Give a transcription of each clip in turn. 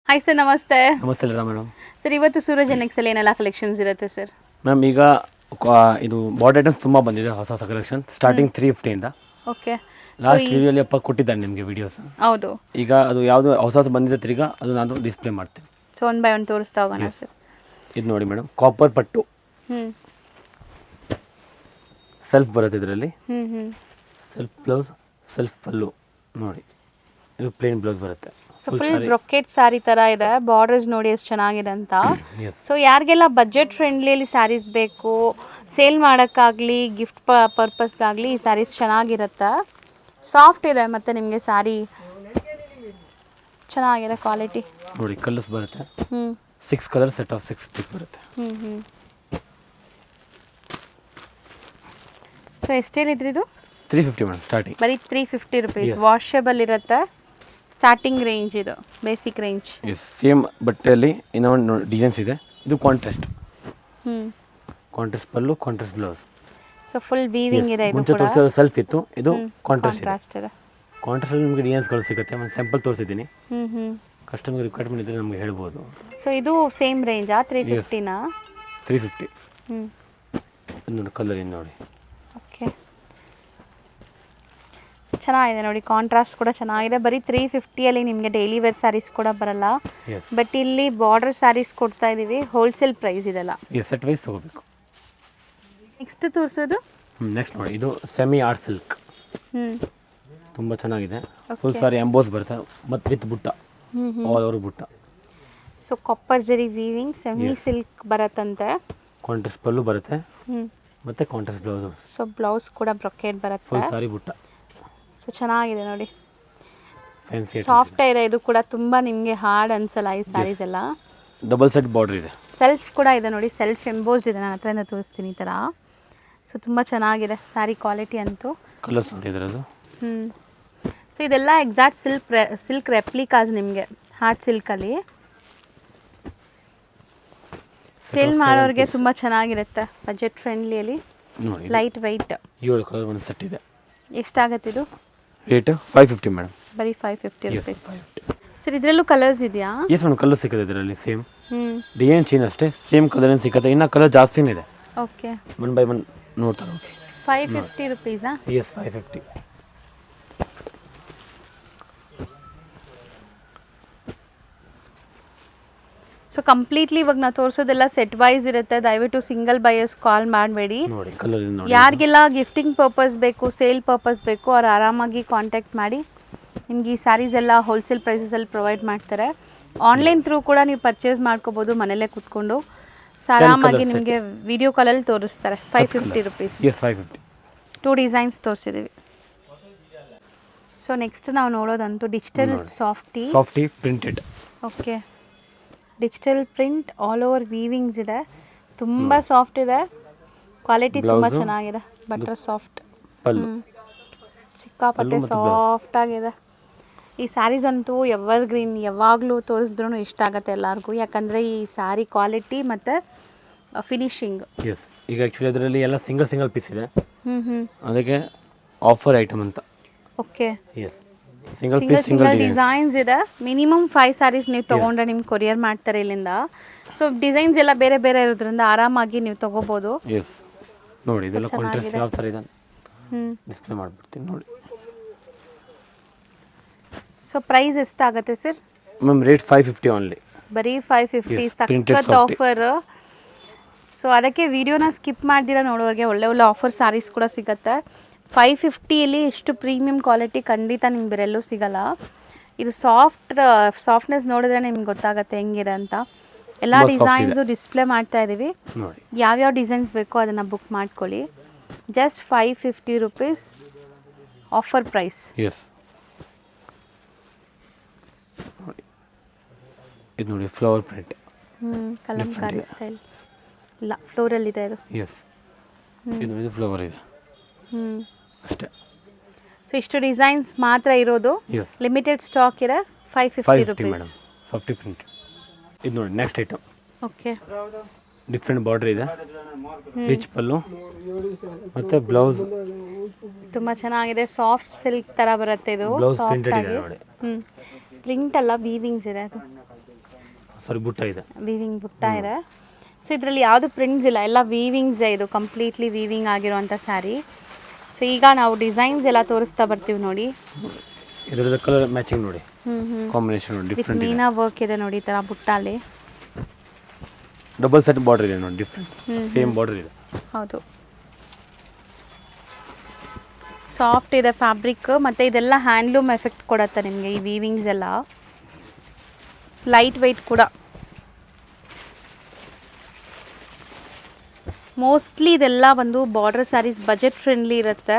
Hi sir, ನಮಸ್ತೆ. ನಮಸ್ತೆ madam. Sir, ಇವತ್ತು ಸೂರಜ್ ಎನ್ಎಕ್ಸಲ್ಲಿ ಏನೆಲ್ಲ ಕಲೆಕ್ಷನ್ಸ್ ಇರುತ್ತೆ ಸರ್? ಮ್ಯಾಮ್ ಈಗ ಇದು ಬಾರ್ಡ್ ಐಟಮ್ಸ್ ತುಂಬ ಬಂದಿದೆ, ಹೊಸ ಹೊಸ ಕಲೆಕ್ಷನ್ ಸ್ಟಾರ್ಟಿಂಗ್ 350ಇಂದ. ಓಕೆ. ಲಾಸ್ಟ್ ವಿಡಿಯೋಲಿ ಅಪ್ಪ ಕೊಟ್ಟಿದ್ದಾನೆ ನಿಮಗೆ ವಿಡಿಯೋಸ್. ಹೌದು. ಈಗ ಅದು ಯಾವುದು ಹೊಸ ಬಂದಿದೆ ತಿರ್ಗಾ ಅದು ನಾನು ಡಿಸ್ಪ್ಲೇ ಮಾಡ್ತೀನಿ. ಸೊ ಒನ್ ಬೈ ಒನ್ ತೋರಿಸ್ತಾ ಹೋಗೋಣ ಸರ್. ಇದು ನೋಡಿ ಮೇಡಮ್, ಕಾಪರ್ ಪಟ್ಟು ಸೆಲ್ಫ್ ಬರುತ್ತೆ ಇದರಲ್ಲಿ. ಸೆಲ್ಫ್ ಬ್ಲೌಸ್, ಸೆಲ್ಫ್ ಪಲ್ಲು ನೋಡಿ. ಇದು ಪ್ಲೇನ್ ಬ್ಲೌಸ್ ಬರುತ್ತೆ. ಸೊ ಫುಲ್ ಬ್ರೊಕೆಟ್ ಸ್ಯಾರಿ ಥರ ಇದೆ. ಬಾರ್ಡರ್ಸ್ ನೋಡಿ ಎಷ್ಟು ಚೆನ್ನಾಗಿದೆ ಅಂತ. Yes. ಸೊ ಯಾರಿಗೆಲ್ಲ ಬಜೆಟ್ ಫ್ರೆಂಡ್ಲಿಯಲ್ಲಿ ಸ್ಯಾರೀಸ್ ಬೇಕು, ಸೇಲ್ ಮಾಡೋಕ್ಕಾಗಲಿ ಗಿಫ್ಟ್ ಪರ್ಪಸ್ಗಾಗಲಿ ಈ ಸ್ಯಾರೀಸ್ ಚೆನ್ನಾಗಿರುತ್ತೆ. ಸಾಫ್ಟ್ ಇದೆ ಮತ್ತು ನಿಮಗೆ ಸ್ಯಾರಿ ಚೆನ್ನಾಗಿದೆ ಕ್ವಾಲಿಟಿ ನೋಡಿ. ಕಲರ್ಸ್ ಬರುತ್ತೆ. 6 ಕಲರ್ ಸೆಟ್ ಆಫ್ 6 ಪೀಸ್ ಬರುತ್ತೆ. ಸೊ ಎಷ್ಟೇನಿದ್ರಿ ಇದು? 350 ಮೇಡಮ್ ಸ್ಟಾರ್ಟಿಂಗ್. ಬರೀ 350 ರುಪೀಸ್. ವಾಷಬಲ್ ಇರುತ್ತೆ. ಸ್ಟಾರ್ಟಿಂಗ್ ರೇಂಜ್ ಇದು, ಬೇಸಿಕ್ ರೇಂಜ್. ಎಸ್, ಸೇಮ್ ಬಟ್ಟೆಯಲ್ಲಿ ಇನ್ನೂ ಒಂದು ಡಿಸೈನ್ಸ್ ಇದೆ. ಇದು contrast. Contrast pallu, contrast blouse. So full weaving ಇದೆ. ಇದು ಮುಂಚೆ ತೋರಿಸೋದು ಸೆಲ್ಫ್ ಇತ್ತು, ಇದು ಕಾಂಟ್ರಾಸ್ಟ್ ಇದೆ. ಕಾಂಟ್ರಾಸ್ಟಲ್ಲಿ ನಿಮಗೆ ಡಿಸೈನ್ಸ್ಗಳು ಸಿಗುತ್ತೆ. ಒಂದು ಸ್ಯಾಂಪಲ್ ತೋರಿಸಿದ್ದೀನಿ. ಕಸ್ಟಮರ್ ರಿಕ್ವೈರ್ಮೆಂಟ್ ಇದ್ದರೆ ನಮಗೆ ಹೇಳ್ಬೋದು. ಸೊ ಇದು ಸೇಮ್ ರೇಂಜಾ? 350ನಾ? 350. ಇನ್ನೊಂದು ಕಲರ್ ಇನ್ನು ನೋಡಿ. ಓಕೆ, ಚೆನ್ನಾಗಿದೆ ನೋಡಿ. ಕಾಂಟ್ರಾಸ್ಟ್ ಕೂಡ ಚೆನ್ನಾಗಿದೆ. ಬರೀ 350ಅಲ್ಲಿ ನಿಮಗೆ ಡೈಲಿ ವೇರ್ ಸ್ಯಾರೀಸ್ ಕೂಡ ಬರಲ್ಲ. ಬಟ್ ಇಲ್ಲಿ ಬಾರ್ಡರ್ ಸ್ಯಾರೀಸ್ ಕೊಡ್ತಾ ಇದ್ದೀವಿ. ಹೋಲ್ಸೇಲ್ ಪ್ರೈಸ್ ಇದೆಲ್ಲ. ಸೆಟ್ ವೈಸ್ ತಗೋಬೇಕು. ನೆಕ್ಸ್ಟ್ ತೋರಿಸೋದು ನೆಕ್ಸ್ಟ್ ನೋಡಿ, ಇದು ಸೆಮಿ ಆರ್ಟ್ ಸಿಲ್ಕ್. ತುಂಬ ಚೆನ್ನಾಗಿದೆ. ಫುಲ್ ಸಾರಿ ಎಂಬೋಸ್ ಬರುತ್ತೆ ಮತ್ತು ವಿತ್ ಬುಟ್ಟ, ಆಲ್ ಓವರ್ ಬುಟ್ಟ. ಸೊ ಕಾಪರ್ ಜರಿ ವೀವಿಂಗ್, ಸೆಮಿ ಸಿಲ್ಕ್ ಬರುತ್ತಂತೆ. ಕಾಂಟ್ರಾಸ್ಟ್ ಪಲ್ಲು ಬರುತ್ತೆ ಮತ್ತು ಕಾಂಟ್ರಾಸ್ಟ್ ಬ್ಲೌಸ್. ಸೊ ಬ್ಲೌಸ್ ಕೂಡ ಬ್ರೊಕೆಟ್ ಬರುತ್ತೆ. ಫುಲ್ ಸಾರಿ ಬುಟ್ಟ. ಸೊ ಚೆನ್ನಾಗಿದೆ ನೋಡಿ. ಫ್ಯಾನ್ಸಿ ಸಾಫ್ಟ್ ಇದೆ. ಇದು ಕೂಡ ತುಂಬ ನಿಮಗೆ ಹಾರ್ಡ್ ಅನ್ಸಲ್ಲ ಈ ಸ್ಯಾರೀಸ್ ಎಲ್ಲ. ಡಬಲ್ ಸೆಟ್ ಬಾರ್ಡರ್ ಇದೆ. ಸೆಲ್ಫ್ ಕೂಡ ಇದೆ ನೋಡಿ. ಸೆಲ್ಫ್ ಎಂಬೋಸ್ಡ್ ಇದೆ. ನಾನು ಹತ್ರದಿಂದ ತೋರಿಸ್ತೀನಿ ಈ ಥರ. ಸೊ ತುಂಬ ಚೆನ್ನಾಗಿದೆ ಸ್ಯಾರಿ ಕ್ವಾಲಿಟಿ ಅಂತೂ. ಕಲರ್ಸ್ ನೋಡಿ ಇದರದು. ಸೊ ಇದೆಲ್ಲ ಎಕ್ಸಾಕ್ಟ್ ಸಿಲ್ಕ್ ರೆಪ್ಲಿಕಾಸ್ ನಿಮಗೆ, ಹಾರ್ಡ್ ಸಿಲ್ಕಲ್ಲಿ. ಸೇಲ್ ಮಾಡೋರಿಗೆ ತುಂಬ ಚೆನ್ನಾಗಿರುತ್ತೆ. ಬಜೆಟ್ ಫ್ರೆಂಡ್ಲಿಯಲ್ಲಿ, ಲೈಟ್ ವೆಯ್ಟ್. 7 ಕಲರ್ ಒಂದು ಸೆಟ್ ಇದೆ. ಎಷ್ಟಾಗತ್ತೆ ಇದು ರೇಟ್? 550 ಮೇಡಮ್. ಬರೀ 550 ರುಪೀಸ್. ಸರ್, ಇದರಲ್ಲೂ ಕಲರ್ಸ್ ಇದೆಯಾ? ಎಸ್ ಮೇಡಮ್, ಕಲರ್ ಸಿಗುತ್ತೆ ಇದರಲ್ಲಿ. ಸೇಮ್ ಡಿಸೈನ್ ಚೇಂಜ್ ಅಷ್ಟೇ, ಸೇಮ್ ಕಲರ್ ಏನು ಸಿಗುತ್ತೆ. ಇನ್ನು ಕಲರ್ ಜಾಸ್ತಿನೇ ಇದೆ. ಓಕೆ, 1 by 1 ನೋಡ್ತಾರೆ. ಓಕೆ, 550 ರುಪೀಸಾ? ಎಸ್, 550. ಸೊ ಕಂಪ್ಲೀಟ್ಲಿ ಇವಾಗ ನಾವು ತೋರಿಸೋದೆಲ್ಲ ಸೆಟ್ ವೈಸ್ ಇರುತ್ತೆ. ದಯವಿಟ್ಟು ಸಿಂಗಲ್ ಬೈಯರ್ಸ್ ಕಾಲ್ ಮಾಡಬೇಡಿ. ನೋಡಿ ಕಲರ್ ನೋಡಿ. ಯಾರಿಗೆಲ್ಲ ಗಿಫ್ಟಿಂಗ್ ಪರ್ಪಸ್ ಬೇಕು, ಸೇಲ್ ಪರ್ಪಸ್ ಬೇಕು, ಅವ್ರು ಆರಾಮಾಗಿ ಕಾಂಟ್ಯಾಕ್ಟ್ ಮಾಡಿ. ನಿಮ್ಗೆ ಈ ಸ್ಯಾರೀಸ್ ಎಲ್ಲ ಹೋಲ್ಸೇಲ್ ಪ್ರೈಸಸಲ್ಲಿ ಪ್ರೊವೈಡ್ ಮಾಡ್ತಾರೆ. ಆನ್ಲೈನ್ ಥ್ರೂ ಕೂಡ ನೀವು ಪರ್ಚೇಸ್ ಮಾಡ್ಕೋಬೋದು ಮನೆಯಲ್ಲೇ ಕೂತ್ಕೊಂಡು. ಆರಾಮಾಗಿ ನಿಮಗೆ ವಿಡಿಯೋ ಕಾಲಲ್ಲಿ ತೋರಿಸ್ತಾರೆ. 550 ರುಪೀಸ್. ಎಸ್, 550. 2 ಡಿಸೈನ್ಸ್ ತೋರಿಸಿದ್ದೀವಿ. ಸೊ ನೆಕ್ಸ್ಟ್ ನಾವು ನೋಡೋದಂತೂ ಡಿಜಿಟಲ್ ಸಾಫ್ಟಿ printed. Okay, digital print, all over weavings ಇದೆ. ತುಂಬ ಸಾಫ್ಟ್ ಇದೆ. ಕ್ವಾಲಿಟಿ ತುಂಬ ಚೆನ್ನಾಗಿದೆ. ಬಟರ್ ಸಾಫ್ಟ್, ಸಿಕ್ಕಾಪಟ್ಟೆ ಸಾಫ್ಟ್ ಆಗಿದೆ. ಈ ಸ್ಯಾರೀಸ್ ಅಂತೂ ಎವರ್ ಗ್ರೀನ್, ಯಾವಾಗಲೂ ತೋರಿಸಿದ್ರೂ ಇಷ್ಟ ಆಗುತ್ತೆ ಎಲ್ಲರಿಗೂ. ಯಾಕಂದರೆ ಈ ಸ್ಯಾರಿ ಕ್ವಾಲಿಟಿ ಮತ್ತು ಫಿನಿಶಿಂಗ್. ಎಸ್, ಈಗ ಆ್ಯಕ್ಚುಲಿ ಅದರಲ್ಲಿ ಎಲ್ಲ ಸಿಂಗಲ್ ಪೀಸ್ ಇದೆ. ಅದಕ್ಕೆ ಆಫರ್ ಐಟಮ್ ಅಂತ. Okay, yes, single piece single designs ಇದೆ. ಮಿನಿಮಮ್ 5 ಸ್ಯಾರೀಸ್ ನೀವು ತೊಗೊಂಡ್ರೆ ನಿಮ್ಗೆ ಕೊರಿಯರ್ ಮಾಡ್ತಾರೆ ಇಲ್ಲಿಂದ. ಸೊ ಡಿಸೈನ್ಸ್ ಎಲ್ಲ ಬೇರೆ ಬೇರೆ ಇರೋದ್ರಿಂದ ಆರಾಮಾಗಿ ನೀವು ತೊಗೋಬೋದು. ಎಸ್, ನೋಡಿ ಇದೆಲ್ಲ ಕಾಂಟ್ರಾಸ್ಟ್ ಯಾವ ಥರ ಇದೆ ಡಿಸ್ಪ್ಲೇ ಮಾಡಿಬಿಡ್ತೀನಿ ನೋಡಿ. ಸೊ ಪ್ರೈಸ್ ಎಷ್ಟಾಗುತ್ತೆ ಸರ್? Ma'am rate 550 only. ಬರೀ 550. ಸಖತ್ ಆಫರ್. ಸೊ ಅದಕ್ಕೆ ವಿಡಿಯೋನ ಸ್ಕಿಪ್ ಮಾಡ್ದಿರ ನೋಡೋರಿಗೆ ಒಳ್ಳೆ ಒಳ್ಳೆ ಆಫರ್ ಸ್ಯಾರೀಸ್ ಕೂಡ ಸಿಗುತ್ತೆ. 550ಯಲ್ಲಿ ಇಷ್ಟು ಪ್ರೀಮಿಯಂ ಕ್ವಾಲಿಟಿ ಖಂಡಿತ ನಿಮ್ಗೆ ಬೇರೆಲ್ಲೂ ಸಿಗಲ್ಲ. ಇದು ಸಾಫ್ಟ್ನೆಸ್ ನೋಡಿದ್ರೆ ನಿಮ್ಗೆ ಗೊತ್ತಾಗುತ್ತೆ ಹೆಂಗಿದೆ ಅಂತ. ಎಲ್ಲ ಡಿಸೈನ್ಸು ಡಿಸ್ಪ್ಲೇ ಮಾಡ್ತಾ ಇದ್ದೀವಿ. ಯಾವ್ಯಾವ ಡಿಸೈನ್ಸ್ ಬೇಕೋ ಅದನ್ನು ಬುಕ್ ಮಾಡ್ಕೊಳ್ಳಿ. Just 550 rupees offer price. Yes, ಇದು ನೋಡಿ ಫ್ಲವರ್ ಪ್ರಿಂಟ್. ಕಲಂಕಾರಿ ಸ್ಟೈಲ್. ಇಲ್ಲ, ಫ್ಲೋರಲ್ ಇದೆ ಇದು. ಎಸ್, ಇದು ಫ್ಲವರ್ ಇದೆ ಅಷ್ಟೇ. ಸೊ ಇಷ್ಟು ಡಿಸೈನ್ಸ್ ಮಾತ್ರ ಇರೋದು. ಲಿಮಿಟೆಡ್ ಸ್ಟಾಕ್ ಇದೆ. 550 ರುಪೀಸ್. Softy print. ಇದು ನೋಡಿ next item. Okay, different border ಇದೆ. ರಿಚ್ ಪಲ್ಲು ಮತ್ತು ಬ್ಲೌಸ್ ತುಂಬ ಚೆನ್ನಾಗಿದೆ. ಸಾಫ್ಟ್ ಸಿಲ್ಕ್ ಥರ ಬರುತ್ತೆ ಇದು. ಬ್ಲೌಸ್ ಸಾಫ್ಟ್ ಪ್ರಿಂಟೆಡ್ ಆಗಿ. ಇದೆ ನೋಡಿ. ಪ್ರಿಂಟ್ ಅಲ್ಲ, ವೀವಿಂಗ್ಸ್ ಇದೆ ಅದು. ಸಾರಿ ಬುಟ್ಟ ಇದೆ. ವೀವಿಂಗ್ ಬುಟ್ಟ ಇದೆ. ಸೊ ಇದರಲ್ಲಿ ಯಾವುದು ಪ್ರಿಂಟ್ಸ್ ಇಲ್ಲ, ಎಲ್ಲ ವೀವಿಂಗ್ಸ್ ಇದು, ಕಂಪ್ಲೀಟ್ಲಿ ವೀವಿಂಗ್ ಆಗಿರುವಂಥ ಸ್ಯಾರಿ. ಸೊ ಈಗ ನಾವು ಡಿಸೈನ್ಸ್ ಎಲ್ಲ ತೋರಿಸ್ತಾ ಬರ್ತೀವಿ ನೋಡಿ. ಇದರಲ್ಲಿ ಕಲರ್ ಮ್ಯಾಚಿಂಗ್ ನೋಡಿ, ಕಾಂಬಿನೇಷನ್ ನೋಡಿ ವಿತ್ ಡಿಫ್ರೆಂಟ್ ಇದೆ. ಮೀನಾ ವರ್ಕ್ ಇದೆ ನೋಡಿ ಈ ಥರ ಬುಟ್ಟಾಲಿ. ಡಬಲ್ ಸೆಟ್ ಬಾರ್ಡರ್ ಇದೆ ನೋಡಿ, ಡಿಫ್ರೆಂಟ್ ಸೇಮ್ ಬಾರ್ಡರ್ ಇದೆ. ಹೌದು, ಸಾಫ್ಟ್ ಇದೆ ಫ್ಯಾಬ್ರಿಕ್, ಮತ್ತು ಇದೆಲ್ಲ ಹ್ಯಾಂಡ್ಲೂಮ್ ಎಫೆಕ್ಟ್ ಕೊಡುತ್ತೆ ನಿಮಗೆ ಈ ವೀವಿಂಗ್ಸ್ ಎಲ್ಲ. ಲೈಟ್ ವೆಯ್ಟ್ ಕೂಡ. ಮೋಸ್ಟ್ಲಿ ಇದೆಲ್ಲ ಒಂದು ಬಾರ್ಡರ್ ಸ್ಯಾರೀಸ್, ಬಜೆಟ್ ಫ್ರೆಂಡ್ಲಿ ಇರುತ್ತೆ.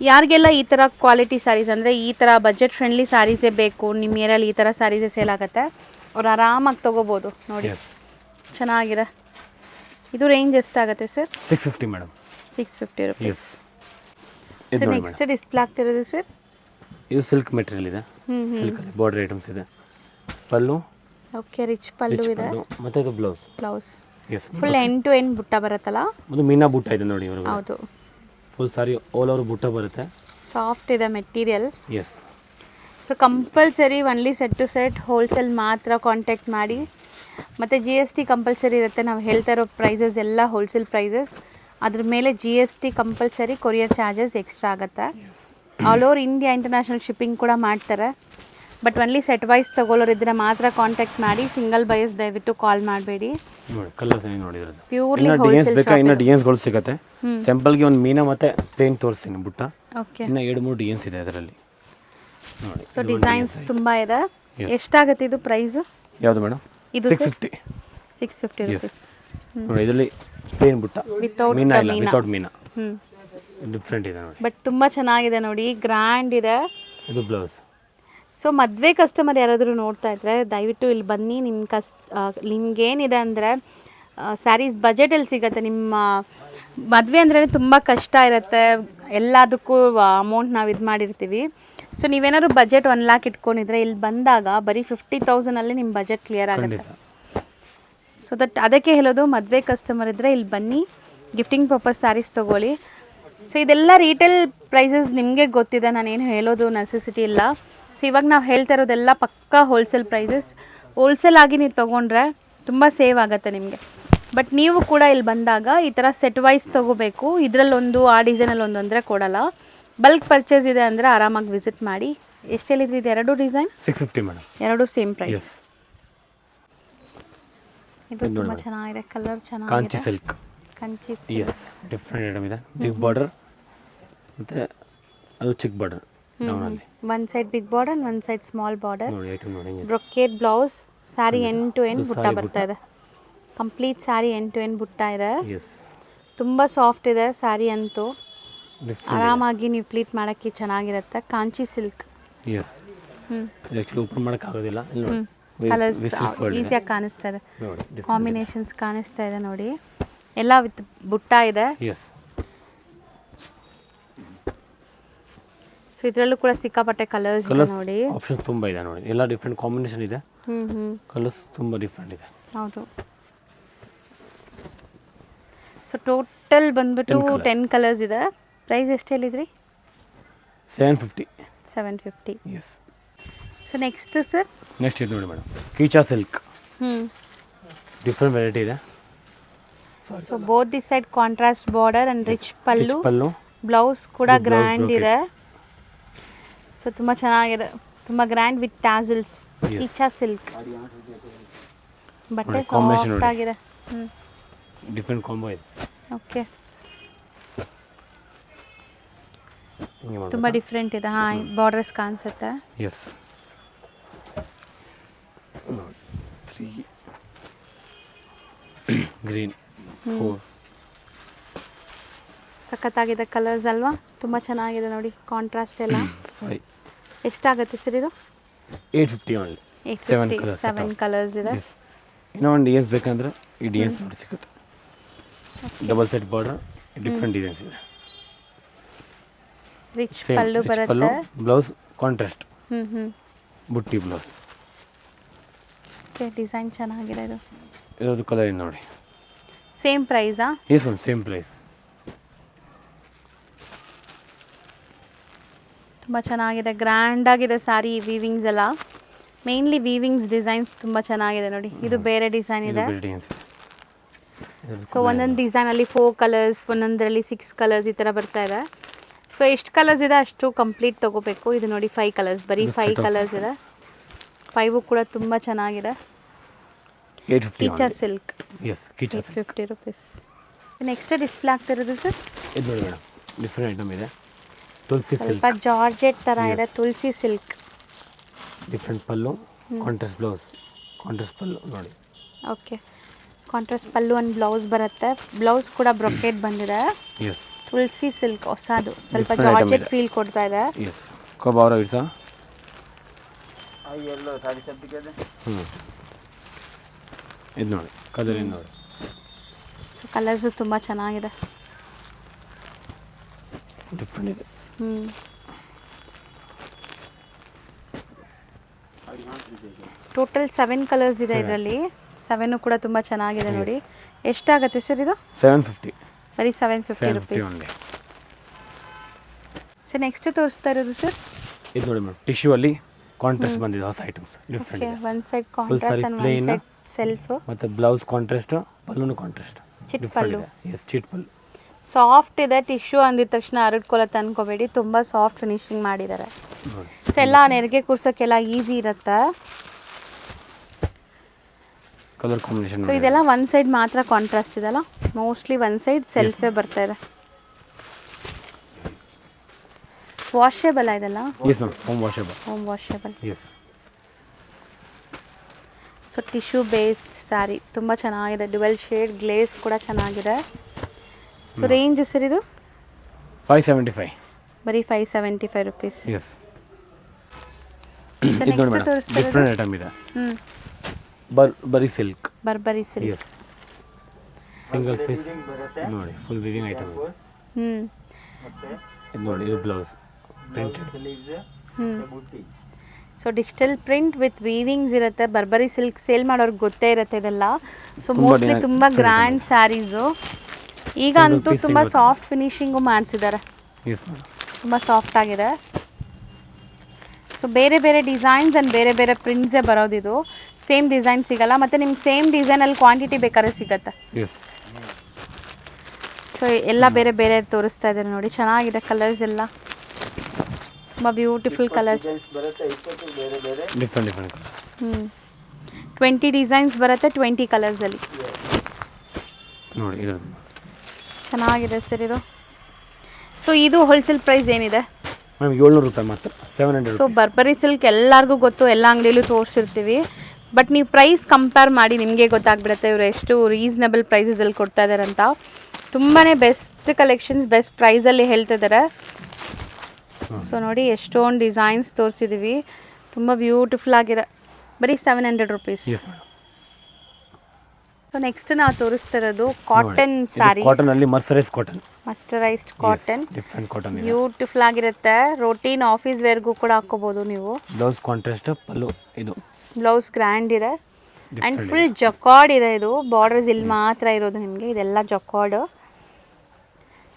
ಯಾರಿಗೆಲ್ಲ ಈ ಥರ ಕ್ವಾಲಿಟಿ ಸ್ಯಾರೀಸ್ ಅಂದರೆ ಈ ಥರ ಬಜೆಟ್ ಫ್ರೆಂಡ್ಲಿ ಸ್ಯಾರೀಸೇ ಬೇಕು, ನಿಮ್ಮ ಏರಿಯಲ್ಲಿ ಈ ಥರ ಸ್ಯಾರೀಸೇ ಸೇಲ್ ಆಗುತ್ತೆ, ಅವ್ರು ಆರಾಮಾಗಿ ತೊಗೋಬೋದು ನೋಡಿ. ಚೆನ್ನಾಗಿದೆ. ಇದು ರೇಂಜ್ ಎಷ್ಟಾಗುತ್ತೆ ಸರ್? 650 ಮೇಡಮ್. 650 ರುಪೀಸ್. ಇದು ಸರ್ ನೋಡಿ ನೆಕ್ಸ್ಟ್ ಡಿಸ್ಪ್ಲೇ ಆಗ್ತಿರೋದು ಸರ್? ಇದು ಸಿಲ್ಕ್ ಮೆಟೀರಿಯಲ್ ಇದೆ, ಸಿಲ್ಕಲ್ಲಿ ಬಾರ್ಡರ್ ಐಟಮ್ಸ್ ಇದೆ. ಪಲ್ಲು, ಓಕೆ, ರಿಚ್ ಪಲ್ಲು ಇದೆ, ಮತ್ತು ಇದು blouse. Blouse yes, full end to end ಬುಟ್ಟ ಬರುತ್ತಲ್ಲ. ಒಂದು ಮೀನಾ ಬುಟ್ಟ ಇದೆ ನೋಡಿ ಇವರು. ಹೌದು, ಫುಲ್ ಸಾರಿ ಆಲ್ ಓವರ್ ಬುಟ್ಟ ಬರುತ್ತೆ. ಸಾಫ್ಟ್ ಇದೆ material. Yes. So compulsory only set to set wholesale ಮಾತ್ರ ಕಾಂಟ್ಯಾಕ್ಟ್ ಮಾಡಿ. ಮತ್ತು GST ಕಂಪಲ್ಸರಿ ಇರುತ್ತೆ. ನಾವು ಹೇಳ್ತಾ ಇರೋ ಪ್ರೈಸಸ್ ಎಲ್ಲ ಹೋಲ್ಸೇಲ್ ಪ್ರೈಸಸ್, ಅದ್ರ ಮೇಲೆ GST compulsory, courier charges extra ಆಗುತ್ತೆ. All over India international shipping ಕೂಡ ಮಾಡ್ತಾರೆ. ಬಟ್ ಒನ್ಲಿ ಸೆಟ್ ವೈಸ್ ತೊಗೊಳ್ಳೋರು ಇದ್ದರೆ ಮಾತ್ರ ಕಾಂಟ್ಯಾಕ್ಟ್ ಮಾಡಿ. ಸಿಂಗಲ್ ಬೈಸ್ ದಯವಿಟ್ಟು ಕಾಲ್ ಮಾಡಬೇಡಿ. ನೋಡಿ ಕಲರ್ಸ್ ಏನು ನೋಡಿದ್ರದ್ದು. ಪ್ಯೂರ್ಲಿ ಡಿಸೈನ್ಸ್ ಬೇಕಾ? ಇನ್ನು ಡಿಸೈನ್ಸ್ಗಳು ಸಿಗುತ್ತೆ. ಸ್ಯಾಂಪಲ್ಗೆ ಒಂದು ಮೀನಾ ಮತ್ತು ಪ್ಲೇನ್ ತೋರಿಸ್ತೀನಿ ಬುಟ್ಟ. ಓಕೆ, ಇನ್ನು 2-3 ಡಿಸೈನ್ಸ್ ಇದೆ ಅದರಲ್ಲಿ ನೋಡಿ. ಸೊ ಡಿಸೈನ್ಸ್ ತುಂಬ ಇದೆ. ಎಷ್ಟಾಗುತ್ತೆ ಇದು ಪ್ರೈಸು? ಯಾವುದು ಮೇಡಮ್? ಇದು 650. 650 ರುಪೀಸ್. ನೋಡಿ ಇದರಲ್ಲಿ ಪ್ಲೇನ್ ಬುಟ್ಟ, ವಿತೌಟ್ ಮೀನಾ ಇಲ್ಲ, ವಿತೌಟ್ ಮೀನಾ. ಹ್ಞೂ, ಡಿಫ್ರೆಂಟ್ ಇದೆ ನೋಡಿ. ಬಟ್ ತುಂಬ ಚೆನ್ನಾಗಿದೆ ನೋಡಿ, ಗ್ರ್ಯಾಂಡ್ ಇದೆ. ಇದು ಬ್ಲೌಸ್. ಸೊ ಮದುವೆ ಕಸ್ಟಮರ್ ಯಾರಾದರೂ ನೋಡ್ತಾ ಇದ್ದರೆ ದಯವಿಟ್ಟು ಇಲ್ಲಿ ಬನ್ನಿ. ನಿಮ್ಗೇನಿದೆ ಅಂದರೆ ಸ್ಯಾರೀಸ್ ಬಜೆಟಲ್ಲಿ ಸಿಗುತ್ತೆ. ನಿಮ್ಮ ಮದುವೆ ಅಂದ್ರೆ ತುಂಬ ಕಷ್ಟ ಇರುತ್ತೆ, ಎಲ್ಲದಕ್ಕೂ ಅಮೌಂಟ್ ನಾವು ಇದು ಮಾಡಿರ್ತೀವಿ. ಸೊ ನೀವೇನಾದ್ರು ಬಜೆಟ್ 1 lakh ಇಟ್ಕೊಂಡಿದ್ರೆ ಇಲ್ಲಿ ಬಂದಾಗ ಬರೀ 50,000ಅಲ್ಲಿ ನಿಮ್ಮ ಬಜೆಟ್ ಕ್ಲಿಯರ್ ಆಗುತ್ತೆ. ಸೊ ಅದಕ್ಕೆ ಹೇಳೋದು, ಮದುವೆ ಕಸ್ಟಮರ್ ಇದ್ದರೆ ಇಲ್ಲಿ ಬನ್ನಿ, ಗಿಫ್ಟಿಂಗ್ ಪರ್ಪಸ್ ಸ್ಯಾರೀಸ್ ತೊಗೊಳ್ಳಿ. ಸೊ ಇದೆಲ್ಲ ರೀಟೇಲ್ ಪ್ರೈಸಸ್ ನಿಮಗೆ ಗೊತ್ತಿದೆ, ನಾನೇನು ಹೇಳೋದು ನೆಸೆಸಿಟಿ ಇಲ್ಲ. ಸೊ ಇವಾಗ ನಾವು ಹೇಳ್ತಾ ಇರೋದೆಲ್ಲ ಪಕ್ಕಾ ಹೋಲ್ಸೇಲ್ ಪ್ರೈಸಸ್. ಹೋಲ್ಸೇಲ್ ಆಗಿ ನೀವು ತೊಗೊಂಡ್ರೆ ತುಂಬ ಸೇವ್ ಆಗುತ್ತೆ ನಿಮಗೆ. ಬಟ್ ನೀವು ಕೂಡ ಇಲ್ಲಿ ಬಂದಾಗ ಈ ಥರ ಸೆಟ್ ವೈಸ್ ತೊಗೋಬೇಕು. ಇದರಲ್ಲೊಂದು, ಆ ಡಿಸೈನಲ್ಲಿ ಒಂದು ಅಂದರೆ ಕೊಡಲ್ಲ. ಬಲ್ಕ್ ಪರ್ಚೇಸ್ ಇದೆ ಅಂದರೆ ಆರಾಮಾಗಿ ವಿಸಿಟ್ ಮಾಡಿ. ಎಷ್ಟು ಹೇಳಿದ್ರಿ ಇದು? 2 ಡಿಸೈನ್ 650 ಮೇಡಮ್. 2 same price. ಇದು ತುಂಬ ಚೆನ್ನಾಗಿದೆ, ಕಲರ್ ಚೆನ್ನಾಗಿದೆ. Kanchi silk. Kanchi yes, different item ಇದೆ. ಬಿಗ್ ಬಾರ್ಡರ್ ಮತ್ತು ಅದು ಚಿಕ್ಕ ಬಾರ್ಡರ್ ಡೌನಲ್ಲಿ. One side big border, one side small border. ನೋಡಿ ಐಟಮ್ ನೋಡಿ. Brocade blouse, sari end to end butta ಬರ್ತಾ ಇದೆ. Complete sari end to end butta ಇದೆ. ಎಸ್, ತುಂಬ ಸಾಫ್ಟ್ ಇದೆ ಸ್ಯಾರಿ ಅಂತೂ. ಆರಾಮಾಗಿ ನೀವು ಪ್ಲೀಟ್ ಮಾಡೋಕ್ಕೆ ಚೆನ್ನಾಗಿರುತ್ತೆ. Kanchi silk. S, actually open ಮಾಡೋಕ್ಕಾಗೋದಿಲ್ಲ. ಕಲರ್ಸ್ ಈಸಿಯಾಗಿ ಕಾಣಿಸ್ತಾ ಇದೆ, ಕಾಂಬಿನೇಷನ್ಸ್ ಕಾಣಿಸ್ತಾ ಇದೆ ನೋಡಿ. ಎಲ್ಲ ವಿತ್ ಬುಟ್ಟ ಇದೆ. ಎಸ್, ಸೊ ಇದರಲ್ಲೂ ಕೂಡ ಸಿಕ್ಕಾಪಟ್ಟೆ ಕಲರ್ಸ್ ಇದೆ ನೋಡಿ. ಆಪ್ಷನ್ಸ್ ತುಂಬ ಇದೆ ನೋಡಿ, ಎಲ್ಲ ಡಿಫ್ರೆಂಟ್ ಕಾಂಬಿನೇಷನ್ ಇದೆ. ಕಲರ್ಸ್ ತುಂಬ ಡಿಫ್ರೆಂಟ್ ಇದೆ. ಹೌದು. ಸೊ ಟೋಟಲ್ ಬಂದ್ಬಿಟ್ಟು 10 ಕಲರ್ಸ್ ಇದೆ. ಪ್ರೈಸ್ ಎಷ್ಟು ಹೇಳಿದ್ರಿ? 750. 750. Yes. So next sir? Next ಇದು ನೋಡಿ ಮೇಡಮ್, ಕೀಚಾ ಸಿಲ್ಕ್. ಡಿಫ್ರೆಂಟ್ ವೆರೈಟಿ ಇದೆ. So both this side contrast border and rich pallu. Blouse ಕೂಡ ಗ್ರ್ಯಾಂಡ್ ಇದೆ. ಸೊ ತುಂಬ ಚೆನ್ನಾಗಿದೆ, ತುಂಬ ಗ್ರ್ಯಾಂಡ್ ವಿತ್ ಟ್ಯಾಸಲ್ಸ್. ಕೀಚಾ ಸಿಲ್ಕ್ ಬಟ್ಟೆ ಸಾಫ್ಟ್ ಆಗಿದೆ. ಡಿಫ್ರೆಂಟ್ ಕಾಂಬೋ ಇದೆ. ಓಕೆ, ತುಂಬ ಡಿಫ್ರೆಂಟ್ ಇದೆ. ಹಾಂ, ಬಾರ್ಡರ್ಸ್ ಕಾಣಿಸುತ್ತೆ. Yes, 3 green 4. ಸಖತ್ತಾಗಿದೆ ಕಲರ್ಸ್ ಅಲ್ವಾ? ತುಂಬ ಚೆನ್ನಾಗಿದೆ ನೋಡಿ, ಕಾಂಟ್ರಾಸ್ಟ್ ಎಲ್ಲ. 5. ಎಷ್ಟಾಗುತ್ತೆ ಸರ್ ಇದು? 850 ಓನ್ಲಿ. 7 ಕಲರ್ಸ್ ಇದೆ. ಇನ್ನೂ ಒಂದು ಡಿಸೈನ್ಸ್ ಬೇಕಂದ್ರೆ ಈ ಡಿಸೈನ್ಸ್ ನೋಡಿ ಸಿಗುತ್ತೆ. Double set border, different designs ಇದೆ. ರಿಚ್ ಪಲ್ಲು ಬರುತ್ತೆ. Blouse contrast, butti blouse. Okay, design ಚೆನ್ನಾಗಿದೆ ಇದು. ಇದರದ್ದು ಕಲರ್ ಇದೆ ನೋಡಿ. ಸೇಮ್ ಪ್ರೈಸಾ? Yes ma'am, same price. ತುಂಬ ಚೆನ್ನಾಗಿದೆ, ಗ್ರ್ಯಾಂಡ್ ಆಗಿದೆ ಸ್ಯಾರಿ. ವೀವಿಂಗ್ಸ್ ಎಲ್ಲ ಮೇನ್ಲಿ ವೀವಿಂಗ್ಸ್ ಡಿಸೈನ್ಸ್ ತುಂಬ ಚೆನ್ನಾಗಿದೆ ನೋಡಿ. ಇದು ಬೇರೆ ಡಿಸೈನ್ ಇದೆ. ಸೊ ಒಂದೊಂದು ಡಿಸೈನಲ್ಲಿ 4 ಕಲರ್ಸ್, ಒಂದೊಂದರಲ್ಲಿ 6 ಕಲರ್ಸ್ ಈ ಥರ ಬರ್ತಾ ಇದೆ. ಸೊ ಎಷ್ಟು ಕಲರ್ಸ್ ಇದೆ ಅಷ್ಟು ಕಂಪ್ಲೀಟ್ ತೊಗೋಬೇಕು. ಇದು ನೋಡಿ 5 ಕಲರ್ಸ್, ಬರೀ 5 ಕಲರ್ಸ್ ಇದೆ. 5 ಕೂಡ ತುಂಬ ಚೆನ್ನಾಗಿದೆ. Teacher silk, yes teacher silk, 50 rupees. Next display ಆಗ್ತಿರೋದು ಸರ್, ಇದು ನೋಡಿ ಮೇಡಮ್, ಡಿಫ್ರೆಂಟ್ ಐಟಮ್ ಇದೆ. ತುಳಸಿ ಸಿಲ್ಕ್, ಸ್ವಲ್ಪ ಜಾರ್ಜೆಟ್ ಥರ ಇದೆ. ತುಳಸಿ ಸಿಲ್ಕ್, ಡಿಫ್ರೆಂಟ್ ಪಲ್ಲು, ಕಾಂಟ್ರಾಸ್ಟ್ ಬ್ಲೌಸ್, ಕಾಂಟ್ರಾಸ್ಟ್ ಪಲ್ಲು ನೋಡಿ. ಓಕೆ, ಕಾಂಟ್ರಾಸ್ಟ್ ಪಲ್ಲು ಒಂದು ಬ್ಲೌಸ್ ಬರುತ್ತೆ. ಬ್ಲೌಸ್ ಕೂಡ ಬ್ರೊಕೆಟ್ ಬಂದಿದೆ. ಎಸ್, ತುಳಸಿ ಸಿಲ್ಕ್ ಹೊಸದು, ಸ್ವಲ್ಪ ಜಾರ್ಜೆಟ್ ಫೀಲ್ ಕೊಡ್ತಾ ಇದೆ. ಎಸ್, ಕಬ್ ಅವರ ಇಡ್ಸ ಇದು ನೋಡಿ, ಕಲರ್ ಏನು ನೋಡಿ. ಸೊ ಕಲರ್ಸು ತುಂಬ ಚೆನ್ನಾಗಿದೆ, ಡಿಫ್ರೆಂಟ್ ಇದೆ. ಟೋಟಲ್ 7 ಕಲರ್ಸ್ ಇದೆ ಇದರಲ್ಲಿ. 7 ಕೂಡ ತುಂಬ ಚೆನ್ನಾಗಿದೆ ನೋಡಿ. ಎಷ್ಟಾಗುತ್ತೆ ಸರ್ ಇದು? 750, ಬರೀ 750 ರುಪೀಸ್. ಸರ್ ನೆಕ್ಸ್ಟ್ ತೋರಿಸ್ತಾ ಇರೋದು ಸರ್, ಇದು ನೋಡಿ ಮೇಡಮ್, ಟಿಶ್ಯೂ ಅಲ್ಲಿ ಕಾಂಟ್ರಾಸ್ಟ್ ಬಂದಿದೆ, ಹೊಸ ಐಟಮ್ಸ್ ಡಿಫ್ರೆಂಟ್ ಇದೆ. One side contrast and one side self, ಮತ್ತೆ ಬ್ಲೌಸ್ ಕಾಂಟ್ರಾಸ್ಟ್, ಪಲ್ಲುನು ಕಾಂಟ್ರಾಸ್ಟ್, ಚಿಟ್ ಪಲ್ಲು. ಎಸ್, ಚಿಟ್ ಪಲ್ಲು ಸಾಫ್ಟ್ ಇದೆ. ಟಿಶ್ಯೂ ಅಂದಿದ ತಕ್ಷಣ ಹರಡ್ಕೊಳತ್ತೆ ಅನ್ಕೋಬೇಡಿ, ತುಂಬ ಸಾಫ್ಟ್ ಫಿನಿಶಿಂಗ್ ಮಾಡಿದ್ದಾರೆ. ಸೊ ಎಲ್ಲ ನೆರಿಗೆ ಕೂರ್ಸೋಕ್ಕೆಲ್ಲ ಈಸಿ ಇರುತ್ತೆ. Colour combination. ಸೊ ಇದೆಲ್ಲ ಒನ್ ಸೈಡ್ ಮಾತ್ರ ಕಾಂಟ್ರಾಸ್ಟ್ ಇದೆಲ್ಲ, ಮೋಸ್ಟ್ಲಿ ಒನ್ ಸೈಡ್ ಸೆಲ್ಫೇ ಬರ್ತಾ ಇದೆ. ವಾಷೇಬಲ್ ಇದೆಲ್ಲ? Yes ma'am, home washable. Home washable, yes. So tissue based sari ತುಂಬ ಚೆನ್ನಾಗಿದೆ. ಡ್ಯುವೆಲ್ ಶೇಡ್ ಗ್ಲೇಸ್ ಕೂಡ ಚೆನ್ನಾಗಿದೆ. ಸೊ ರೇಂಜ್ ಸರ್ ಇದು 575, ಬರೀ 575 ರುಪೀಸ್. ಎಸ್. ಇದು ನೋಡಿ ಮೇಡಮ್, ಡಿಫ್ರೆಂಟ್ ಐಟಮ್ ಇದೆ. Burberry silk, Burberry silk, yes. Single piece ನೋಡಿ, ಫುಲ್ ವಿವಿಂಗ್ ಐಟಮ್. ಇದು ನೋಡಿ, ಇದು blouse printed. So digital print with weavings ಇರುತ್ತೆ. ಬರ್ಬರಿ ಸಿಲ್ಕ್ ಸೇಲ್ ಮಾಡೋರ್ಗೆ ಗೊತ್ತೇ ಇರುತ್ತೆ ಇದೆಲ್ಲ. ಸೊ ಮೋಸ್ಟ್ಲಿ ತುಂಬ ಗ್ರ್ಯಾಂಡ್ ಸ್ಯಾರೀಸು. ಈಗ ಅಂತೂ ತುಂಬ ಸಾಫ್ಟ್ ಫಿನಿಶಿಂಗು ಮಾಡಿಸಿದ್ದಾರೆ, ತುಂಬ ಸಾಫ್ಟ್ ಆಗಿದೆ. ಸೊ ಬೇರೆ ಬೇರೆ ಡಿಸೈನ್ಸ್ ಆ್ಯಂಡ್ ಬೇರೆ ಬೇರೆ ಪ್ರಿಂಟ್ಸೇ ಬರೋದಿದು. ಸೇಮ್ ಡಿಸೈನ್ ಸಿಗಲ್ಲ, ಮತ್ತು ನಿಮ್ಗೆ ಸೇಮ್ ಡಿಸೈನಲ್ಲಿ ಕ್ವಾಂಟಿಟಿ ಬೇಕಾದ್ರೆ ಸಿಗುತ್ತೆ. ಸೊ ಎಲ್ಲ ಬೇರೆ ಬೇರೆ ತೋರಿಸ್ತಾ ಇದ್ದಾರೆ ನೋಡಿ, ಚೆನ್ನಾಗಿದೆ ಕಲರ್ಸ್ ಎಲ್ಲ, ತುಂಬ ಬ್ಯೂಟಿಫುಲ್ ಕಲರ್. 20 ಡಿಸೈನ್ಸ್ ಬರುತ್ತೆ, 20 ಕಲರ್ಸಲ್ಲಿ ನೋಡಿ. ಇದು ಚೆನ್ನಾಗಿದೆ ಸರ್ ಇದು. ಸೊ ಇದು ಹೋಲ್ಸೇಲ್ ಪ್ರೈಸ್ ಏನಿದೆ ಮ್ಯಾಮ್? 700 ರೂಪಾಯಿ ಮಾತ್ರ, 700. ಸೊ ಬರ್ಬರಿ ಸಿಲ್ಕ್ ಎಲ್ಲರಿಗೂ ಗೊತ್ತು, ಎಲ್ಲ ಅಂಗಡಿಯಲ್ಲೂ ತೋರಿಸಿರ್ತೀವಿ. ಬಟ್ ನೀವು ಪ್ರೈಸ್ ಕಂಪೇರ್ ಮಾಡಿ ನಿಮಗೆ ಗೊತ್ತಾಗ್ಬಿಡುತ್ತೆ ಇವರು ಎಷ್ಟು ರೀಸನಬಲ್ ಪ್ರೈಸಸಲ್ಲಿ ಕೊಡ್ತಾ ಇದ್ದಾರೆ ಅಂತ. ತುಂಬಾ ಬೆಸ್ಟ್ ಕಲೆಕ್ಷನ್ಸ್, ಬೆಸ್ಟ್ ಪ್ರೈಸಲ್ಲಿ ಹೇಳ್ತಿದ್ದಾರೆ. ಸೊ ನೋಡಿ, ಎಷ್ಟೊಂದು ಡಿಸೈನ್ಸ್ ತೋರಿಸಿದ್ದೀವಿ, ತುಂಬ ಬ್ಯೂಟಿಫುಲ್ ಆಗಿದೆ. ಬರೀ 700 ರುಪೀಸ್. ಸೊ ನೆಕ್ಸ್ಟ್ ನಾವು ತೋರಿಸ್ತಿರೋದು ಕಾಟನ್ ಸ್ಯಾರಿ. ಕಾಟನ್ ಅಲ್ಲಿ mercerised cotton, mercerised cotton, different cotton, beautiful ಆಗಿರುತ್ತೆ. ರೋಟೀನ್ ಆಫೀಸ್ ವೇರ್ಗೂ ಕೂಡ ಹಾಕೋಬಹುದು ನೀವು. ಬ್ಲೌಸ್ ಕಾಂಟ್ರಾಸ್ಟ್, ಪಲ್ಲು ಇದು ಬ್ಲೌಸ್ ಗ್ರ್ಯಾಂಡ್ ಇದೆ ಆ್ಯಂಡ್ ಫುಲ್ ಜಕಾರ್ಡ್ ಇದೆ. ಇದು ಬಾರ್ಡರ್ಸ್ ಇಲ್ಲಿ ಮಾತ್ರ ಇರೋದು ನಿಮಗೆ, ಇದೆಲ್ಲ ಜಕಾರ್ಡ್.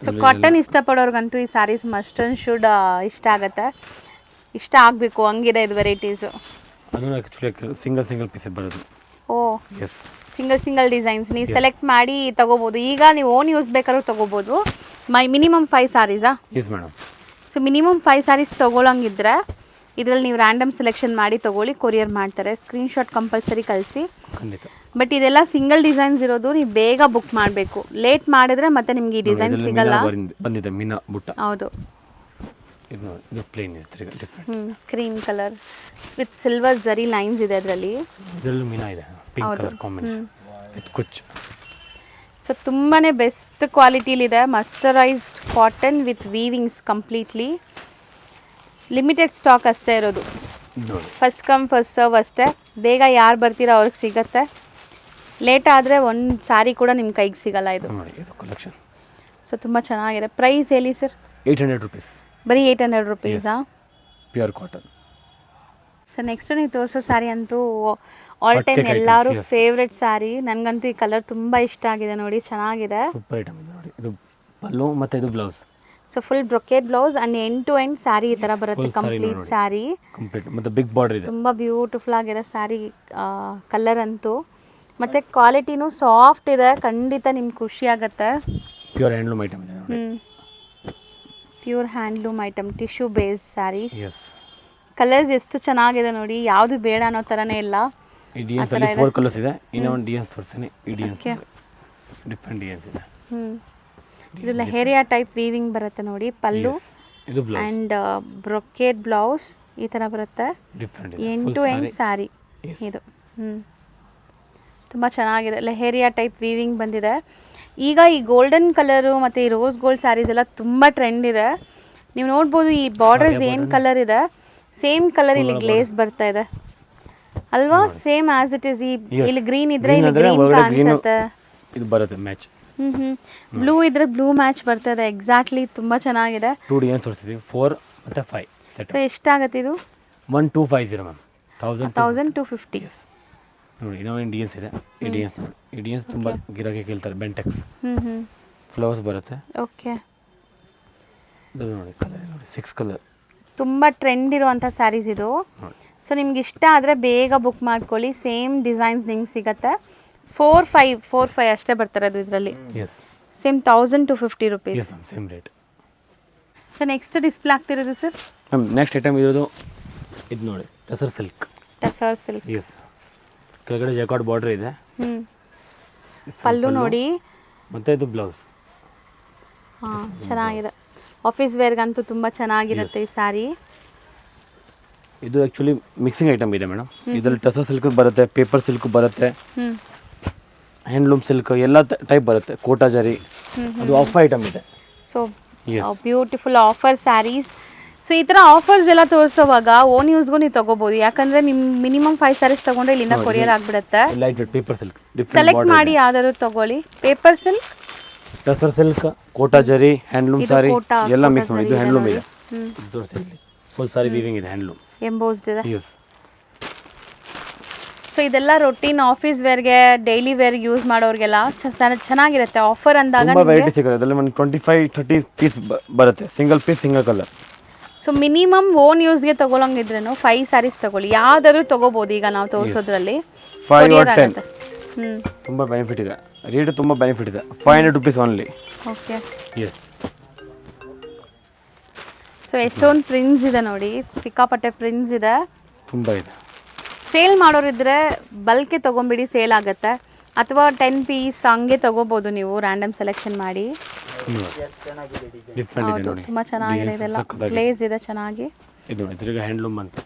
ಸೊ ಕಾಟನ್ ಇಷ್ಟಪಡೋರ್ಗಂತೂ ಈ ಸ್ಯಾರೀಸ್ ಮಸ್ಟ್ ಆ್ಯಂಡ್ ಶುಡ್ ಇಷ್ಟ ಆಗುತ್ತೆ, ಇಷ್ಟ ಆಗಬೇಕು, ಹಂಗಿದೆ ಇದು ವೆರೈಟೀಸು. ಅದು ಆ್ಯಕ್ಚುಲಿ ಸಿಂಗಲ್ ಪೀಸ್ ಬರೋದು. ಓ, ಎಸ್, ಸಿಂಗಲ್ ಡಿಸೈನ್ಸ್ ನೀವು ಸೆಲೆಕ್ಟ್ ಮಾಡಿ ತಗೋಬೋದು. ಈಗ ನೀವು ಓನ್ ಯೂಸ್ ಬೇಕಾದ್ರೂ ತೊಗೋಬೋದು. ಮಿನಿಮಮ್ 5 ಸ್ಯಾರೀಸಾ? Yes madam. So minimum 5 saris ತೊಗೊಳಂಗಿದ್ರೆ ಇದರಲ್ಲಿ ನೀವು ರ್ಯಾಂಡಮ್ ಸೆಲೆಕ್ಷನ್ ಮಾಡಿ ತೊಗೊಳ್ಳಿ, ಕೊರಿಯರ್ ಮಾಡ್ತಾರೆ. ಸ್ಕ್ರೀನ್ಶಾಟ್ ಕಂಪಲ್ಸರಿ ಕಳಿಸಿ. ಖಂಡಿತ. ಬಟ್ ಇದೆಲ್ಲ ಸಿಂಗಲ್ ಡಿಸೈನ್ಸ್ ಇರೋದು, ನೀವು ಬೇಗ ಬುಕ್ ಮಾಡಬೇಕು. ಲೇಟ್ ಮಾಡಿದ್ರೆ ಮತ್ತೆ ನಿಮ್ಗೆ ಈ ಡಿಸೈನ್ ಸಿಗಲ್ಲ. ಬಂದಿದೆ ಮೀನಾ ಬುಟ್ಟ. ಹೌದು, ಇದು ಪ್ಲೇನ್ ಇದೆ, different cream colour with silver zari lines ಇದೆ ಅದರಲ್ಲಿ. ಇದರಲ್ಲೂ ಮೀನಾ ಇದೆ, ಪಿಂಕ್ ಕಲರ್ ಕಾಂಬಿನೇಷನ್ ವಿತ್ ಕುಚ್. ಸೊ ತುಂಬಾ ಬೆಸ್ಟ್ ಕ್ವಾಲಿಟಿಲಿದೆ. Mercerised cotton with weavings completely. Limited stock ಅಷ್ಟೇ ಇರೋದು, ಫಸ್ಟ್ ಕಮ್ ಫಸ್ಟ್ ಸರ್ವ್ ಅಷ್ಟೇ. ಬೇಗ ಯಾರು ಬರ್ತೀರೋ ಅವ್ರಿಗೆ ಸಿಗತ್ತೆ. ಲೇಟ್ ಆದರೆ ಒಂದು ಸ್ಯಾರಿ ಕೂಡ ನಿಮ್ಮ ಕೈಗೆ ಸಿಗಲ್ಲ. ಇದು ಕಲೆಕ್ಷನ್. ಸೊ ತುಂಬ ಚೆನ್ನಾಗಿದೆ. ಪ್ರೈಸ್ ಹೇಳಿ ಸರ್? 800 ರೂಪೀಸ್. ಬರೀ 800 ರುಪೀಸಾ? Pure cotton. ಸೊ ನೆಕ್ಸ್ಟ್ ನೀವು ತೋರಿಸೋ ಸ್ಯಾರಿ ಅಂತೂ ಆಲ್ ಟೈಮ್ ಎಲ್ಲರೂ ಫೇವ್ರೆಟ್ ಸ್ಯಾರಿ. ನನಗಂತೂ ಈ ಕಲರ್ ತುಂಬ ಇಷ್ಟ ಆಗಿದೆ ನೋಡಿ, ಚೆನ್ನಾಗಿದೆ. ಸೂಪರ್ ಐಟಮ್ ಇದೆ ನೋಡಿ. ಇದು ಪಲ್ಲು ಮತ್ತು ಇದು blouse. So full brocade blouse and end to end sari ಈ ಥರ ಬರುತ್ತೆ, ಕಂಪ್ಲೀಟ್ ಸ್ಯಾರಿ. ಕಂಪ್ಲೀಟ್ ಮತ್ತು ಬಿಗ್ ಬಾರ್ಡರ್ ಇದೆ. ತುಂಬ ಬ್ಯೂಟಿಫುಲ್ ಆಗಿರೋ ಸ್ಯಾರಿ ಕಲರ್ ಅಂತೂ, ಮತ್ತು ಕ್ವಾಲಿಟಿನೂ ಸಾಫ್ಟ್ ಇದೆ, ಖಂಡಿತ ನಿಮ್ಗೆ ಖುಷಿ ಆಗುತ್ತೆ. ಪ್ಯೂರ್ ಹ್ಯಾಂಡ್ಲೂಮ್ ಐಟಮ್ ಇದೆ ನೋಡಿ. Pure handloom item, tissue base saris. Yes, colours ಎಷ್ಟು ಚೆನ್ನಾಗಿದೆ ನೋಡಿ, ಯಾವುದು ಬೇಡ ಅನ್ನೋ ಥರನೇ ಇಲ್ಲ. ಈ ಡಿ ಎನ್ಸ್ ಅಲ್ಲಿ 4 ಕಲರ್ಸ್ ಇದೆ. ಇನ್ನೂ ಒಂದು ಡಿ ಎನ್ಸ್ ತೋರಿಸ್ತೀನಿ. ಈ ಡಿ ಎನ್ಸ್ ಡಿಫ್ರೆಂಟ್ ಡಿ ಎನ್ಸ್ ಇದೆ. ಇದು ಲೆಹೇರಿಯಾ ಟೈಪ್ ವೀವಿಂಗ್ ಬರುತ್ತೆ ನೋಡಿ, ಪಲ್ಲು ಇದು ಬ್ಲೌಸ್ ಆ್ಯಂಡ್ ಬ್ರೊಕೇಡ್ ಬ್ಲೌಸ್ ಈ ಥರ ಬರುತ್ತೆ. Different end to end sari ಇದು. ತುಂಬ ಚೆನ್ನಾಗಿದೆ, ಲೆಹೇರಿಯಾ ಟೈಪ್ ವೀವಿಂಗ್ ಬಂದಿದೆ. ಈಗ ಈ ಗೋಲ್ಡನ್ ಕಲರು ಮತ್ತು ಈ ರೋಸ್ ಗೋಲ್ಡ್ ಸ್ಯಾರೀಸ್ ಎಲ್ಲ ತುಂಬ ಟ್ರೆಂಡ್ ಇದೆ. ನೀವು ನೋಡ್ಬೋದು ಈ ಬಾರ್ಡರ್ಸ್ ಏನು ಕಲರ್ ಇದೆ, ಸೇಮ್ ಕಲರ್ ಇಲ್ಲಿ ಗ್ಲೇಸ್ ಬರ್ತಾ ಇದೆ ಅಲ್ವಾ, ಸೇಮ್ ಆಸ್ ಇಟ್ ಇಸ್. ಇಲ್ಲಿ ಗ್ರೀನ್ ಇದ್ರೆ ಇಲ್ಲಿ ಗ್ರೀನ್ ಕಾಣಿಸುತ್ತೆ. ಇದು ಬರುತ್ತೆ ಮ್ಯಾಚ್. ಬ್ಲೂ ಇದ್ರೆ ಬ್ಲೂ ಮ್ಯಾಚ್ ಬರ್ತದೆ ಎಕ್ಸಾಕ್ಟ್ಲಿ. ತುಂಬ ಚೆನ್ನಾಗಿದೆ. 2 ಡಿ ಎನ್ಸ್ ತೋರಿಸ್ತೀವಿ, 4 ಮತ್ತು 5 ಸೆಟ್. ಸೊ ಎಷ್ಟಾಗುತ್ತೆ ಇದು? 1250 ಮ್ಯಾಮ್. 1250. ನೋಡಿ ಇನ್ನೂ ಏನು ಡಿ ಎನ್ಸ್ ಇದೆ. ಈ ಡಿ ಎನ್ಸ್ ನೋಡಿ, ಈ ಡಿ ಎನ್ಸ್ ತುಂಬ ಗಿರಾಕಿ ಕೇಳ್ತಾರೆ. ಬೆಂಟೆಕ್ಸ್ ಫ್ಲವರ್ಸ್ ಬರುತ್ತೆ. ಓಕೆ, ಇದು ನೋಡಿ ಕಲರ್ ನೋಡಿ, 6 ಕಲರ್. ತುಂಬ ಟ್ರೆಂಡ್ ಇರುವಂಥ ಸ್ಯಾರೀಸ್ ಇದು. ಸೊ ನಿಮ್ಗೆ ಇಷ್ಟ ಆದರೆ ಬೇಗ ಬುಕ್ ಮಾಡ್ಕೊಳ್ಳಿ. ಸೇಮ್ ಡಿಸೈನ್ಸ್ ನಿಮ್ಗೆ ಸಿಗುತ್ತೆ. 4-5 ಅಷ್ಟೇ ಬರ್ತಾರೆ ಅದು ಇದರಲ್ಲಿ. Yes, same 1250 rupees. Yes ma'am, same rate. So next display ಆಗ್ತಿರೋದು ಸರ್? ಮ್ಯಾಮ್ ನೆಕ್ಸ್ಟ್ ಐಟಮ್ ಇರೋದು ಇದು ನೋಡಿ, tussar silk. Tussar silk. Yes, ಕೆಳಗಡೆ ಜಕಾರ್ಡ್ ಬಾರ್ಡರ್ ಇದೆ. ಪಲ್ಲು ನೋಡಿ, ಮತ್ತು ಇದು ಬ್ಲೌಸ್. ಹಾಂ, ಚೆನ್ನಾಗಿದೆ. ಆಫೀಸ್ ವೇರ್ಗಂತೂ ತುಂಬ ಚೆನ್ನಾಗಿರುತ್ತೆ ಈ ಸ್ಯಾರಿ. ಇದು ಆ್ಯಕ್ಚುಲಿ ಮಿಕ್ಸಿಂಗ್ ಐಟಮ್ ಇದೆ ಮೇಡಮ್. ಇದರಲ್ಲಿ ಟಸರ್ ಸಿಲ್ಕ್ ಬರುತ್ತೆ, ಪೇಪರ್ ಸಿಲ್ಕ್ ಬರುತ್ತೆ, ಹ್ಯಾಂಡ್ಲೂಮ್ ಸಿಲ್ಕ್ ಎಲ್ಲ ಟೈಪ್ ಬರುತ್ತೆ, ಕೋಟಾ ಜರಿ. ಅದು ಆಫರ್ ಐಟಮ್ ಇದೆ. So beautiful offer saris. So ಈ ಥರ ಆಫರ್ಸ್ ಎಲ್ಲ ತೋರಿಸೋವಾಗ ಓನ್ ಯೂಸ್ಗೂ ನೀವು ತೊಗೋಬೋದು. ಯಾಕಂದರೆ ನಿಮ್ಮ ಮಿನಿಮಮ್ 5 ಸ್ಯಾರೀಸ್ ತೊಗೊಂಡ್ರೆ ಇಲ್ಲಿಂದ ಕೊರಿಯರ್ ಆಗಿಬಿಡುತ್ತೆ. Light weight paper silk select ಮಾಡಿ ಯಾವ್ದಾದ್ರು ತೊಗೊಳ್ಳಿ. Paper silk, tussar silk, Kota zari, handloom sari ಎಲ್ಲ ಮಿಕ್ಸ್ ಮಾಡಿ. ಇದು ಹ್ಯಾಂಡ್ಲೂಮ್ ಇದೆ. ಫುಲ್ ಸಾರಿ ವೀವಿಂಗ್ ಇದೆ, ಹ್ಯಾಂಡ್ಲೂಮ್ ಎಂಬೋಸ್ಡ್ ಇದೆ. ಎಸ್. ಸೊ ಇದೆಲ್ಲ ರೊಟೀನ್ ಆಫೀಸ್ ವೇರ್ಗೆ, ಡೈಲಿ ವೇರ್ಗೆ ಯೂಸ್ ಮಾಡೋರಿಗೆಲ್ಲ ಚೆನ್ನಾಗಿರುತ್ತೆ. ಆಫರ್ ಅಂದಾಗ ತುಂಬ ವೆರೈಟಿ ಸಿಗುತ್ತೆ. ಅದರಲ್ಲಿ ಒಂದು 25-30 ಪೀಸ್ ಬರುತ್ತೆ, single piece, single colour. So minimum own ಯೂಸ್ಗೆ ತೊಗೊಳಂಗಿದ್ರೂ 5 ಸ್ಯಾರೀಸ್ ತೊಗೊಳ್ಳಿ, ಯಾವುದಾದ್ರೂ ತೊಗೋಬೋದು. ಈಗ ನಾವು ತೋರಿಸೋದ್ರಲ್ಲಿ 5 or 10 ತುಂಬ ಬೆನಿಫಿಟ್ ಇದೆ. ರೇಟ್ ತುಂಬ ಬೆನಿಫಿಟ್ ಇದೆ. 500 rupees only. Okay, yes. So ಎಷ್ಟೊಂದು ಪ್ರಿಂಟ್ಸ್ ಇದೆ ನೋಡಿ, ಸಿಕ್ಕಾಪಟ್ಟೆ ಪ್ರಿಂಟ್ಸ್ ಇದೆ, ತುಂಬ ಇದೆ. ಸೇಲ್ ಮಾಡೋರಿದ್ರೆ ಬಲ್ಕೆ ತೊಗೊಂಬಿಡಿ, ಸೇಲ್ ಆಗುತ್ತೆ. ಅಥವಾ 10 ಪೀಸ್ ಹಂಗೆ ತೊಗೋಬೋದು ನೀವು, ರ್ಯಾಂಡಮ್ ಸೆಲೆಕ್ಷನ್ ಮಾಡಿ. ಡಿಫ್ರೆಂಟ್ ಇದೆ ನೋಡಿ, ತುಂಬ ಚೆನ್ನಾಗಿದೆ. ಇದೆಲ್ಲ ಗ್ಲೇಸ್ ಇದೆ ಚೆನ್ನಾಗಿ. ಇದು ನೋಡಿ, ತಿರುಗಿ ಹ್ಯಾಂಡ್ಲೂಮ್ ಅಂತ.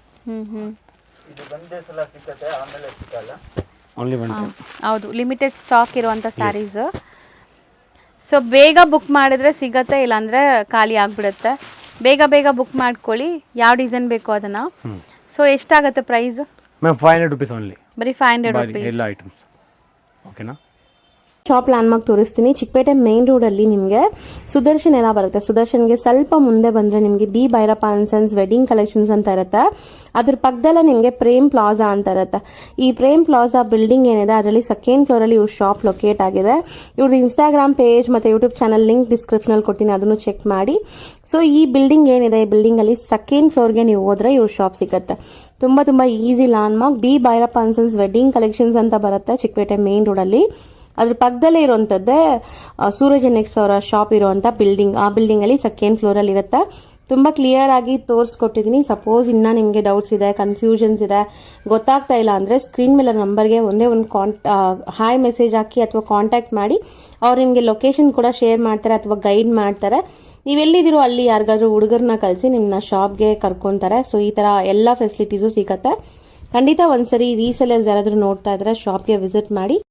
Only one time. ಹೌದು, ಲಿಮಿಟೆಡ್ ಸ್ಟಾಕ್ ಇರುವಂಥ ಸ್ಯಾರೀಸ್. ಸೊ ಬೇಗ ಬುಕ್ ಮಾಡಿದ್ರೆ ಸಿಗತ್ತೆ, ಇಲ್ಲಾಂದರೆ ಖಾಲಿ ಆಗಿಬಿಡುತ್ತೆ. ಬೇಗ ಬುಕ್ ಮಾಡ್ಕೊಳ್ಳಿ, ಯಾವ ಡಿಸೈನ್ ಬೇಕೋ ಅದನ್ನು. ಸೊ ಎಷ್ಟಾಗುತ್ತೆ ಪ್ರೈಸ್? Ma'am 500 rupees only. ಬರೀ 500 rupees ಎಲ್ಲ ಐಟಮ್ಸ್. ಓಕೆನಾ? ಶಾಪ್ ಲ್ಯಾಂಡ್ಮಾರ್ಕ್ ತೋರಿಸ್ತೀನಿ. ಚಿಕ್ಕಪೇಟೆ ಮೇನ್ ರೋಡಲ್ಲಿ ನಿಮಗೆ ಸುದರ್ಶನ್ ಎಲ್ಲ ಬರುತ್ತೆ. ಸುದರ್ಶನ್ಗೆ ಸ್ವಲ್ಪ ಮುಂದೆ ಬಂದರೆ ನಿಮಗೆ B Bhyrappa and sons wedding collections ಅಂತ ಇರುತ್ತೆ. ಅದ್ರ ಪಕ್ಕದಲ್ಲೇ ನಿಮಗೆ ಪ್ರೇಮ್ ಪ್ಲಾಜಾ ಅಂತ ಇರುತ್ತೆ. ಈ ಪ್ರೇಮ್ ಪ್ಲಾಜಾ ಬಿಲ್ಡಿಂಗ್ ಏನಿದೆ ಅದರಲ್ಲಿ 2nd ಫ್ಲೋರಲ್ಲಿ ಇವ್ರ ಶಾಪ್ ಲೊಕೇಟ್ ಆಗಿದೆ. ಇವ್ರ ಇನ್ಸ್ಟಾಗ್ರಾಮ್ ಪೇಜ್ ಮತ್ತು ಯೂಟ್ಯೂಬ್ ಚಾನಲ್ ಲಿಂಕ್ ಡಿಸ್ಕ್ರಿಪ್ಷನಲ್ಲಿ ಕೊಡ್ತೀನಿ, ಅದನ್ನು ಚೆಕ್ ಮಾಡಿ. ಸೊ ಈ ಬಿಲ್ಡಿಂಗ್ ಏನಿದೆ, ಈ ಬಿಲ್ಡಿಂಗಲ್ಲಿ 2nd ಫ್ಲೋರ್ಗೆ ನೀವು ಹೋದರೆ ಇವ್ರ ಶಾಪ್ ಸಿಗುತ್ತೆ. ತುಂಬ easy landmark. B Bhyrappa and sons wedding collections ಅಂತ ಬರುತ್ತೆ ಚಿಕ್ಕಪೇಟೆ ಮೇನ್ ರೋಡಲ್ಲಿ. ಅದ್ರ ಪಕ್ಕದಲ್ಲೇ ಇರುವಂಥದ್ದೇ ಸೂರಜ್ ನೆಕ್ಸ್ ಅವರ ಶಾಪ್ ಇರುವಂಥ ಬಿಲ್ಡಿಂಗ್. ಆ ಬಿಲ್ಡಿಂಗಲ್ಲಿ 2nd ಫ್ಲೋರಲ್ಲಿ ಇರುತ್ತೆ. ತುಂಬ ಕ್ಲಿಯರ್ ಆಗಿ ತೋರಿಸ್ಕೊಟ್ಟಿದ್ದೀನಿ. ಸಪೋಸ್ ಇನ್ನೂ ನಿಮಗೆ ಡೌಟ್ಸ್ ಇದೆ, ಕನ್ಫ್ಯೂಷನ್ಸ್ ಇದೆ, ಗೊತ್ತಾಗ್ತಾ ಇಲ್ಲ ಅಂದರೆ ಸ್ಕ್ರೀನ್ ಮೇಲೆ ನಂಬರ್ಗೆ ಒಂದೇ ಒಂದು ಹಾಯ್ ಮೆಸೇಜ್ ಹಾಕಿ ಅಥವಾ ಕಾಂಟ್ಯಾಕ್ಟ್ ಮಾಡಿ. ಅವ್ರು ನಿಮಗೆ ಲೊಕೇಶನ್ ಕೂಡ ಶೇರ್ ಮಾಡ್ತಾರೆ ಅಥವಾ ಗೈಡ್ ಮಾಡ್ತಾರೆ. ನೀವೆಲ್ಲಿದ್ದೀರೋ ಅಲ್ಲಿ ಯಾರಿಗಾದ್ರೂ ಹುಡುಗರನ್ನ ಕಳಿಸಿ ನಿಮ್ಮನ್ನ ಶಾಪ್ಗೆ ಕರ್ಕೊತಾರೆ. ಸೊ ಈ ಥರ ಎಲ್ಲ ಫೆಸಿಲಿಟೀಸು ಸಿಗುತ್ತೆ. ಖಂಡಿತ ಒಂದ್ಸರಿ ರೀಸೆಲರ್ಸ್ ಯಾರಾದರೂ ನೋಡ್ತಾ ಇದ್ರೆ ಶಾಪ್ಗೆ ವಿಸಿಟ್ ಮಾಡಿ.